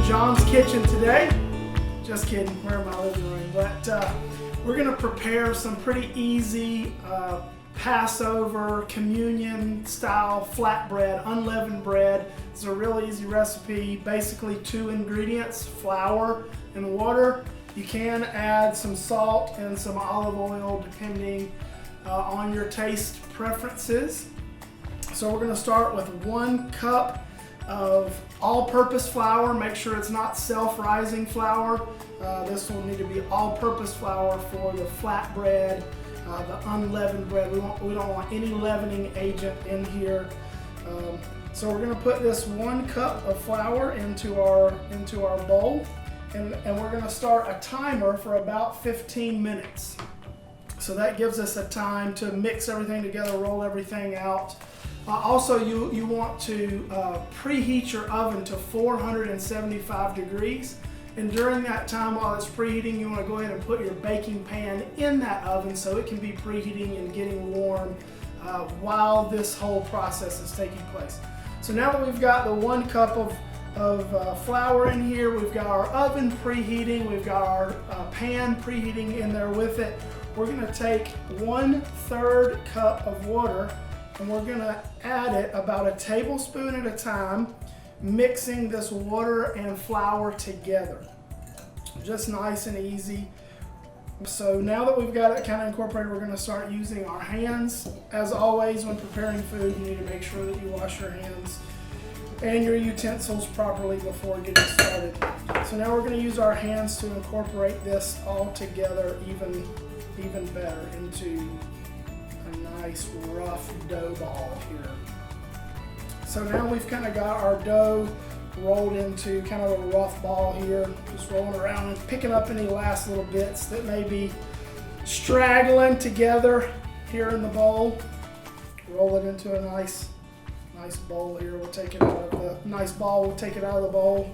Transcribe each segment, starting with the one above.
John's kitchen today. Just kidding, we're in my living room. But we're going to prepare some pretty easy Passover communion style flatbread, unleavened bread. It's a real easy recipe. Basically 2 ingredients, flour and water. You can add some salt and some olive oil depending on your taste preferences. So we're going to start with 1 cup of all-purpose flour. Make sure it's not self-rising flour. This will need to be all-purpose flour for the flatbread, the unleavened bread. We don't want any leavening agent in here. So we're going to put this 1 cup of flour into our bowl, and we're going to start a timer for about 15 minutes. So that gives us a time to mix everything together, roll everything out. Also, you want to preheat your oven to 475 degrees. And during that time while it's preheating, you want to go ahead and put your baking pan in that oven so it can be preheating and getting warm while this whole process is taking place. So now that we've got the 1 cup of flour in here, we've got our oven preheating, we've got our pan preheating in there with it, we're going to take 1/3 cup of water and we're going to add it about a tablespoon at a time, mixing this water and flour together. Just nice and easy. So now that we've got it kind of incorporated, we're going to start using our hands. As always, when preparing food, you need to make sure that you wash your hands and your utensils properly before getting started. So now we're going to use our hands to incorporate this all together even better into a nice rough dough ball here. So now we've kind of got our dough rolled into kind of a rough ball here, just rolling around and picking up any last little bits that may be straggling together here in the bowl. Roll it into a nice bowl here. We'll take it out of the nice ball. We'll take it out of the bowl,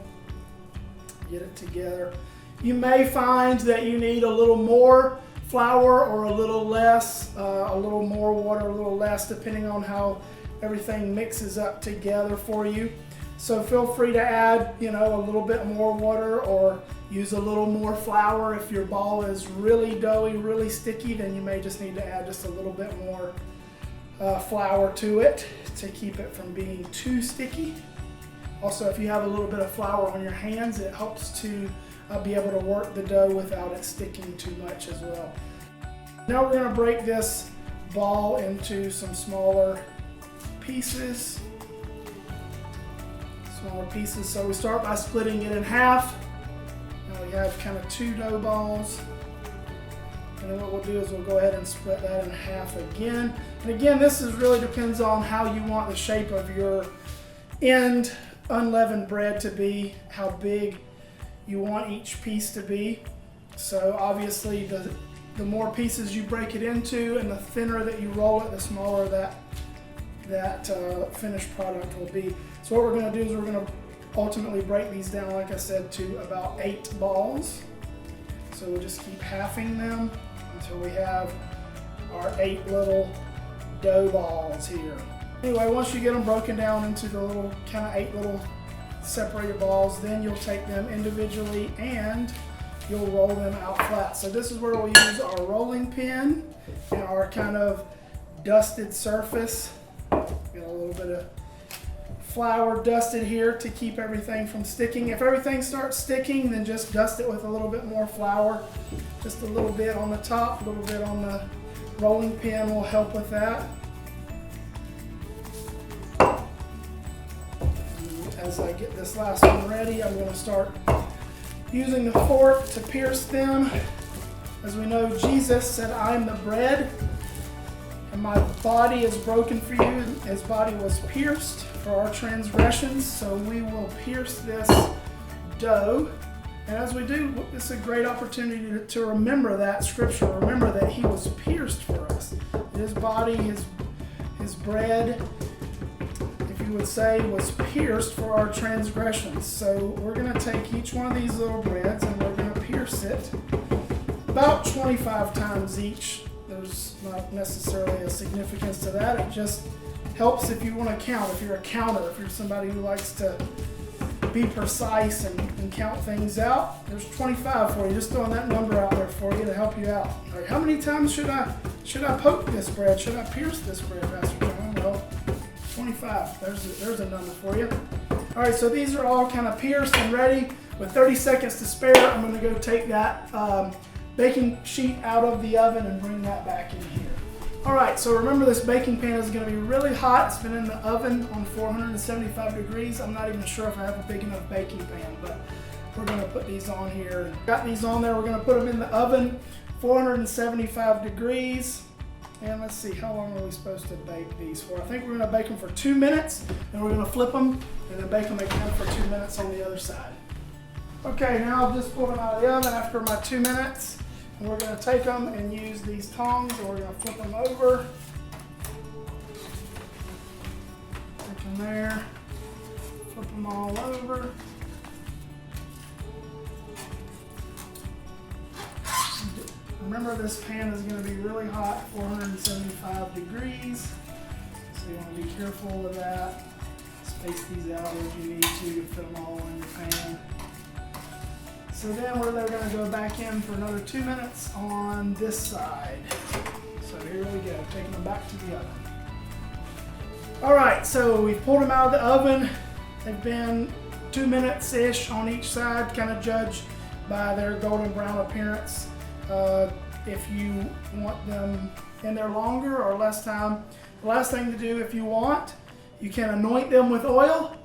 get it together. You may find that you need a little more flour or a little less, a little more water, a little less, depending on how everything mixes up together for you. So feel free to add, a little bit more water or use a little more flour. If your ball is really doughy, really sticky, then you may just need to add just a little bit more flour to it to keep it from being too sticky. Also, if you have a little bit of flour on your hands, it helps to be able to work the dough without it sticking too much as well. Now we're going to break this ball into some smaller pieces. So we start by splitting it in half. Now we have kind of 2 dough balls. And then what we'll do is we'll go ahead and split that in half again. And again, this really depends on how you want the shape of your end unleavened bread to be, how big you want each piece to be. So obviously the more pieces you break it into and the thinner that you roll it, the smaller that finished product will be. So what we're going to do is we're going to ultimately break these down, like I said, to about 8 balls. So we'll just keep halving them until we have our 8 little dough balls here. Anyway, once you get them broken down into the little kind of 8 little separated balls, then you'll take them individually and you'll roll them out flat. So this is where we'll use our rolling pin and our kind of dusted surface. Got a little bit of flour dusted here to keep everything from sticking. If everything starts sticking, then just dust it with a little bit more flour. Just a little bit on the top, a little bit on the rolling pin will help with that. As I get this last one ready, I'm going to start using the fork to pierce them. As we know, Jesus said, "I am the bread, and my body is broken for you." His body was pierced for our transgressions, so we will pierce this dough. And as we do, it's a great opportunity to remember that scripture. Remember that he was pierced for us. His body, his bread, if you would say, was pierced for our transgressions. So we're going to take each one of these little breads and we're going to pierce it about 25 times each. There's not necessarily a significance to that. It just helps if you want to count, if you're a counter, if you're somebody who likes to be precise and count things out. There's 25 for you. Just throwing that number out there for you to help you out. All right, how many times should I poke this bread? Should I pierce this bread, Pastor John? Well, 25. There's a number for you. All right, so these are all kind of pierced and ready. With 30 seconds to spare, I'm going to go take that baking sheet out of the oven and bring that back in here. All right, so remember this baking pan is going to be really hot. It's been in the oven on 475 degrees. I'm not even sure if I have a big enough baking pan, but we're going to put these on here. Got these on there. We're going to put them in the oven, 475 degrees. And let's see, how long are we supposed to bake these for? I think we're going to bake them for 2 minutes, and we're going to flip them and then bake them again for 2 minutes on the other side. Okay, now I've just pulled them out of the oven after my 2 minutes. And we're going to take them and use these tongs, and we're going to flip them over. Take them there, flip them all over. Remember, this pan is going to be really hot, 475 degrees. So you want to be careful of that. Space these out as you need to fit them all in your pan. So then they're going to go back in for another 2 minutes on this side. So here we go, taking them back to the oven. All right, so we've pulled them out of the oven. They've been 2 minutes-ish on each side, kind of judged by their golden brown appearance. If you want them in there longer or less time, the last thing to do, if you want, you can anoint them with oil.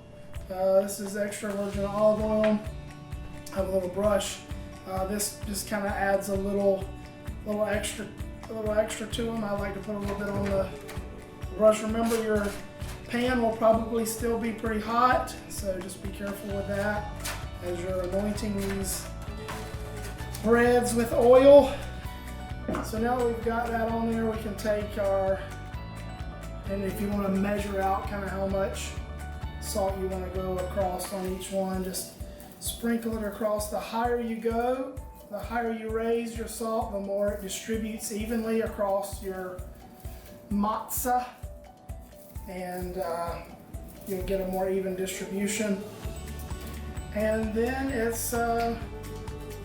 This is extra virgin olive oil. Have a little brush. This just kind of adds a little extra to them. I like to put a little bit on the brush. Remember, your pan will probably still be pretty hot, so just be careful with that as you're anointing these breads with oil. So now that we've got that on there, we can take and if you want to measure out kind of how much salt you want to go across on each one, just sprinkle it across. The higher you go, the higher you raise your salt, the more it distributes evenly across your matzah, and you'll get a more even distribution. And then it's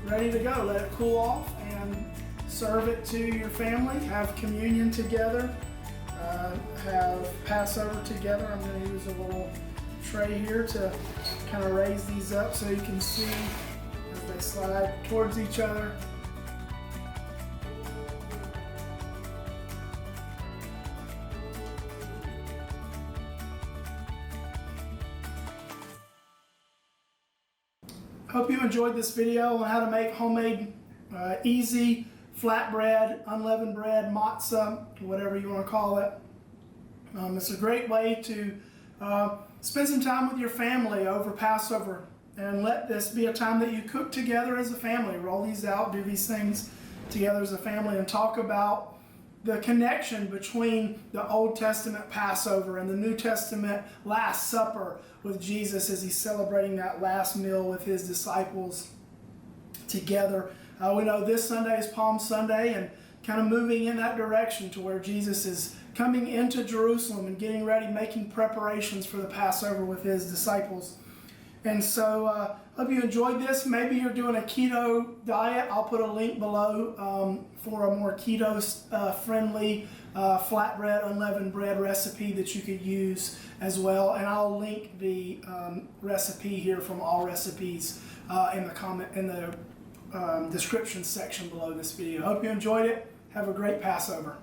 ready to go. Let it cool off and serve it to your family. Have communion together. Have Passover together. I'm going to use a little tray here to kind of raise these up so you can see as they slide towards each other. Hope you enjoyed this video on how to make homemade, easy flatbread, unleavened bread, matzah, whatever you want to call it. It's a great way to spend some time with your family over Passover, and let this be a time that you cook together as a family. Roll these out, do these things together as a family, and talk about the connection between the Old Testament Passover and the New Testament Last Supper with Jesus as he's celebrating that last meal with his disciples together. We know this Sunday is Palm Sunday, and kind of moving in that direction to where Jesus is coming into Jerusalem and getting ready, making preparations for the Passover with his disciples. And so hope you enjoyed this. Maybe you're doing a keto diet. I'll put a link below for a more keto friendly flatbread, unleavened bread recipe that you could use as well. And I'll link the recipe here from All Recipes in the description section below this video. Hope you enjoyed it. Have a great Passover.